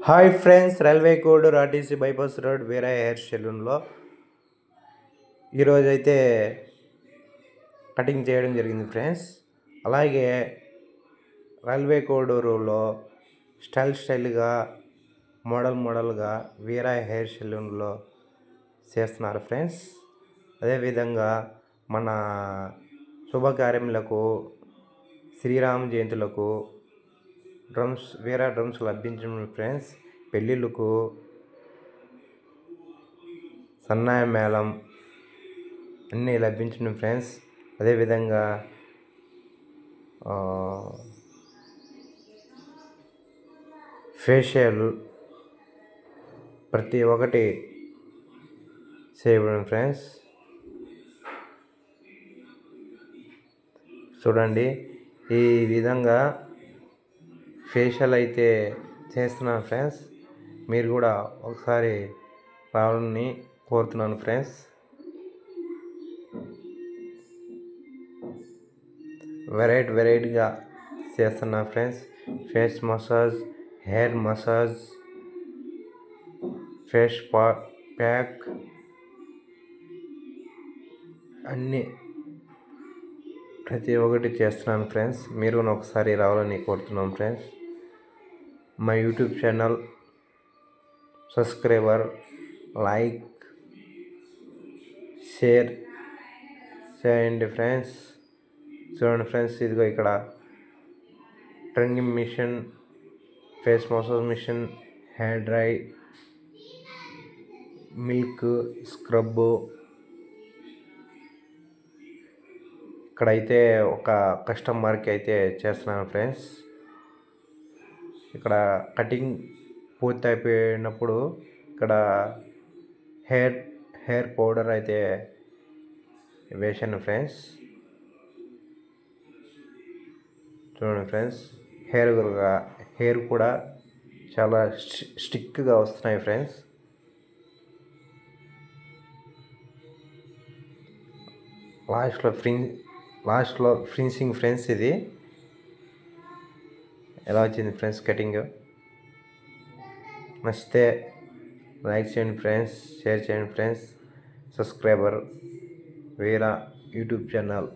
Hi friends, railway code RTC bypass road Veera hair సెలూన్లో ఈరోజు అయితే కటింగ్ చేయడం జరిగింది ఫ్రెండ్స్. అలాగే రైల్వే కోడూరులో స్టైల్గా మోడల్గా వీరా హెయిర్ సెలూన్లో చేస్తున్నారు ఫ్రెండ్స్. అదేవిధంగా మన శుభకార్యములకు, శ్రీరామ జయంతులకు వీరా డ్రమ్స్ లభించిన ఫ్రెండ్స్. పెళ్ళిళ్ళకు సన్నాయ మేళం అన్నీ లభించిన ఫ్రెండ్స్. అదేవిధంగా ఫేషియల్ ప్రతి ఒక్కటి చేయబడిన ఫ్రెండ్స్. చూడండి, ఈ విధంగా ఫేషియల్ అయితే చేస్తున్నాను ఫ్రెండ్స్. మీరు కూడా ఒకసారి రావాలని కోరుతున్నాను ఫ్రెండ్స్. వెరైటీగా చేస్తున్నాను friends. Face massage, hair massage, face pack అన్నీ ప్రతి ఒక్కటి చేస్తున్నాను ఫ్రెండ్స్. మీరు ఒకసారి రావాలని కోరుతున్నాను ఫ్రెండ్స్. మా YouTube channel subscriber, like, share చేయండి ఫ్రెండ్స్. చూడండి ఫ్రెండ్స్, ఇదిగో ఇక్కడ trimming machine, face massage machine, hair dry, milk scrub. ఇక్కడైతే ఒక కస్టమర్కి అయితే చేస్తున్నాను ఫ్రెండ్స్. ఇక్కడ కటింగ్ పూర్తి అయిపోయినప్పుడు ఇక్కడ హెయిర్ పౌడర్ అయితే వేసాను ఫ్రెండ్స్. చూడండి ఫ్రెండ్స్, హెయిర్ కూడా చాలా స్టిక్గా వస్తున్నాయి ఫ్రెండ్స్. లాస్ట్లో ఫినిషింగ్ ఫ్రెండ్స్. ఇది ఎలా వచ్చింది ఫ్రెండ్స్ కటింగ్? నచ్చితే లైక్ చేయండి ఫ్రెండ్స్, షేర్ చేయండి ఫ్రెండ్స్. సబ్స్క్రైబర్ వీరా యూట్యూబ్ ఛానల్.